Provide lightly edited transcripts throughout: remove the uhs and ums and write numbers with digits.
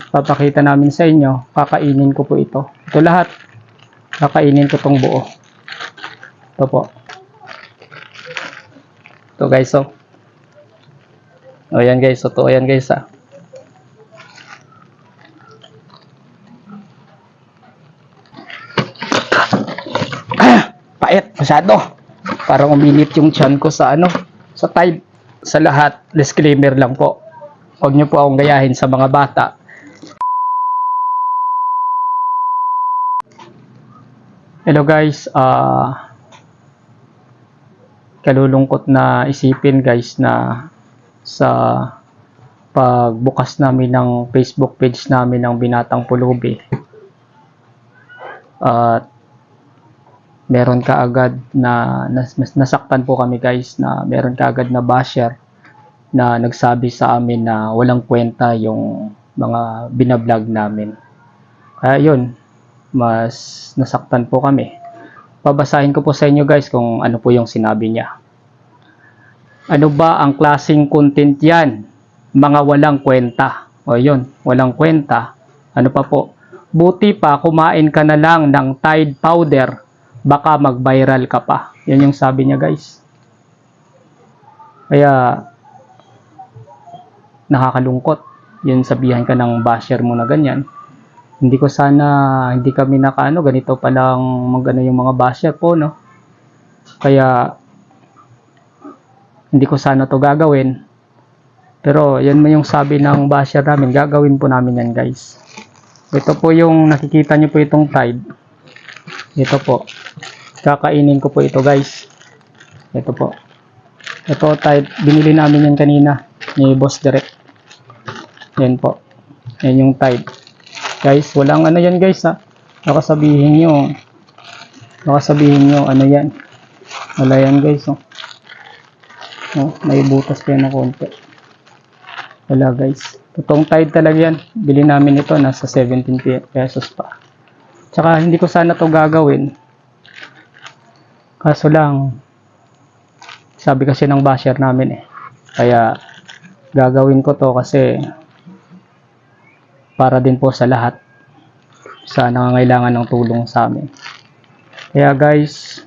Papakita namin sa inyo, kakainin ko po ito. Ito lahat, kakainin ko tong buo. Ito po. Ito guys, oh. O yan guys, totoo yan guys, ah. Pait masyado. Parang uminit yung tiyan ko sa sa Tide. Sa lahat, disclaimer lang po. Huwag niyo po akong gayahin sa mga bata. Hello guys, kalulungkot na isipin guys na sa pagbukas namin ng Facebook page namin ng Binatang Pulubi at meron kaagad na nasaktan po kami guys, na meron kaagad na basher na nagsabi sa amin na walang kwenta yung mga binablog namin. Kaya yun, mas nasaktan po kami. Babasahin ko po sa inyo guys kung ano po yung sinabi niya. Ano ba ang klaseng content yan? Mga walang kwenta. O yun, walang kwenta. Ano pa po? Buti pa kumain ka na lang ng Tide powder, baka mag-viral ka pa. Yan yung sabi niya guys. Kaya nakakalungkot yun, sabihan ka ng basher mo na ganyan. Hindi kami ganito pa lang yung mga basher po, no? Kaya hindi ko sana to gagawin. Pero yan mo yung sabi ng basher namin, gagawin po namin yan guys. Ito po yung nakikita nyo po itong Tide. Ito po. Kakainin ko po ito guys. Ito po. Ito Tide. Binili namin yan kanina ni Boss Direct. Yan po. Yan yung Tide. Guys, walang yan guys ha. Baka sabihin nyo yan. Wala yan guys. Oh, may butas pa yan na konti. Wala guys. Totoong Tide talaga yan. Bili namin ito, nasa 17 pesos pa. Tsaka hindi ko sana to gagawin. Kaso lang, sabi kasi ng basher namin Kaya gagawin ko to kasi para din po sa lahat sa nangangailangan ng tulong sa amin. Kaya guys,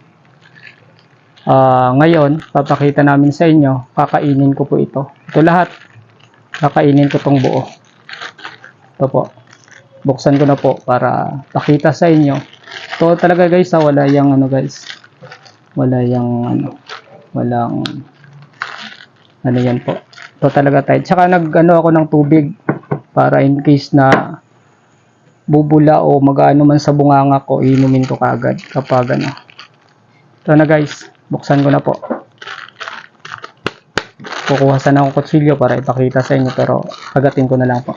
ngayon papakita namin sa inyo, kakainin ko po ito. Ito lahat, kakainin ko tong buo. Ito po. Buksan ko na po para pakita sa inyo. Ito talaga guys, wala yang guys. Wala yang walang yan po. Ito talaga tayo. Tsaka ako ng tubig para in case na bubula o mag-ano man sa bunganga ko, inumin ko kaagad kapag Ito na guys, buksan ko na po. Kukuha sana akong kutsilyo para ipakita sa inyo, pero kagatin ko na lang po.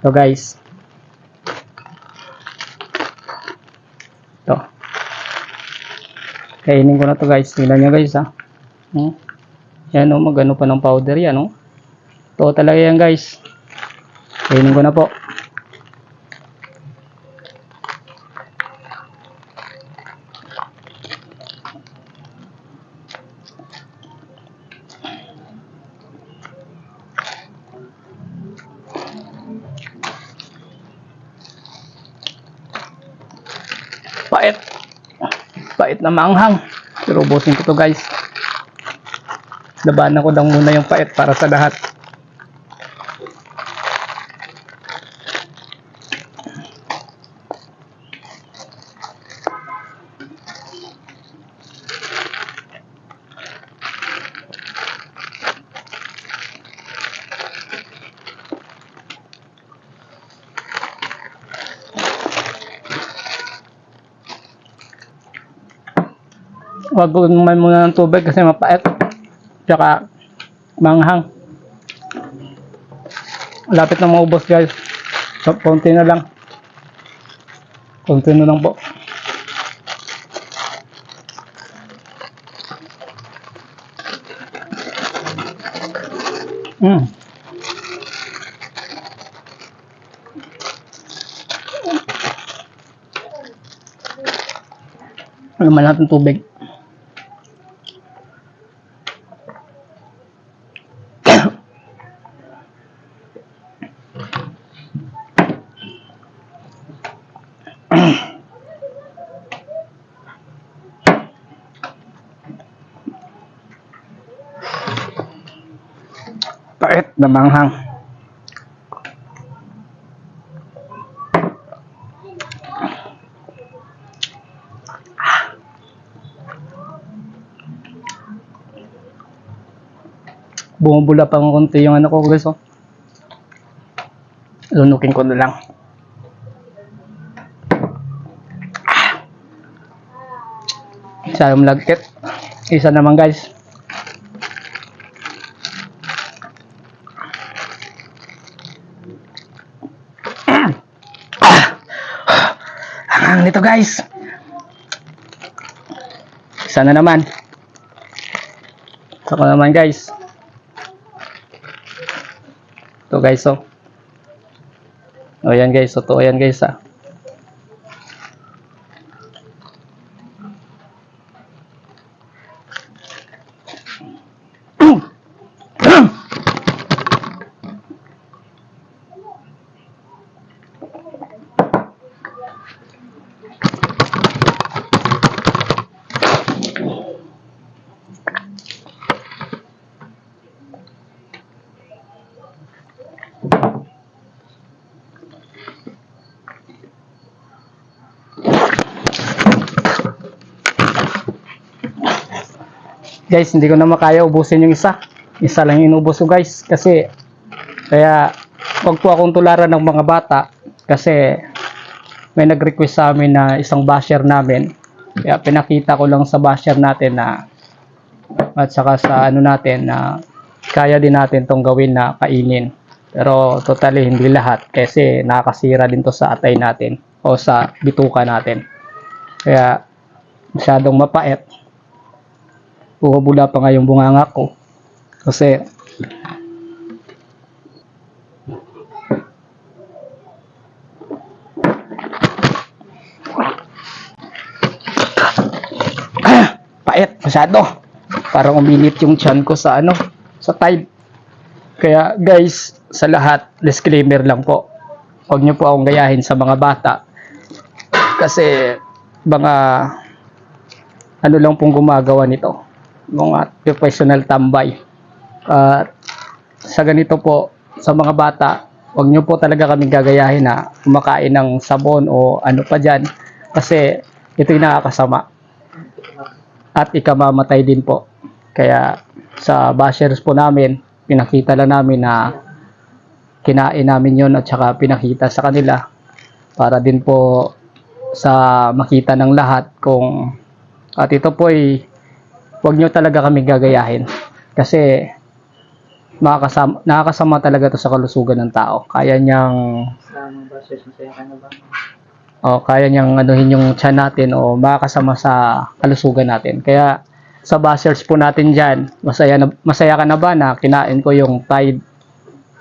Ito guys. Ito. Kainin ko na to guys. Tingnan nyo guys ha. Yan magano pa ng powder yan Ito talaga yan guys. Kainin ko na po. Pait na maanghang. Pero ubusin ko to guys. Labanan ko lang muna yung pait para sa lahat. Wag ko naman muna ng tubig kasi mapait. Tsaka manghang. Lapit na maubos guys. So, konti na lang. Konti na lang po. Naman natin tubig. Pait na manghang. Bumubula pa ng konti yung ano ko guys. Oh. Lunukin ko na lang. Isa yung lagkit. Isa naman guys. Ang nito guys. Isa na naman. Isa ko naman guys. Ito guys oh. O yan guys. Totoo yan guys ah. Guys, hindi ko na makaya ubusin yung isa. Isa lang inubos ko guys. Kasi, kaya, wag po akong tularan ng mga bata. Kasi, may nag-request sa amin na isang basher namin. Kaya, pinakita ko lang sa basher natin na, at saka sa ano natin na, kaya din natin tong gawin na kainin. Pero, totally hindi lahat. Kasi, nakakasira din to sa atay natin. O sa bituka natin. Kaya, masyadong mapait. Bumubula pa nga yung bunganga ko. Kasi pait masyado. Parang uminit yung tiyan ko sa ano, sa Tide. Kaya guys, sa lahat, disclaimer lang po. Huwag niyo po akong gayahin sa mga bata. Kasi mga ano lang pong gumagawa nito. Mga professional tambay. Sa ganito po, sa mga bata, huwag nyo po talaga kaming gagayahin na kumakain ng sabon o ano pa dyan. Kasi ito'y nakakasama. At ikamamatay din po. Kaya sa bashers po namin, pinakita lang namin na kinain namin yon at saka pinakita sa kanila para din po sa makita ng lahat kung at ito po ay huwag nyo talaga kami gagayahin kasi nakakasama talaga to sa kalusugan ng tao. Kaya niyang kaya niyang anuhin yung tiyan natin o makakasama sa kalusugan natin. Kaya sa bashers po natin dyan, masaya ka na ba na kinain ko yung Tide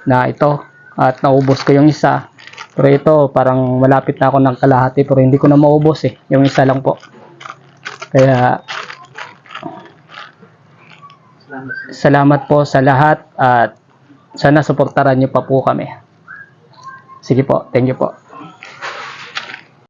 na ito at naubos ko yung isa. Pero ito parang malapit na ako ng kalahati pero hindi ko na maubos yung isa lang po. Kaya salamat po sa lahat at sana suportahan niyo pa po kami. Sige po, thank you po.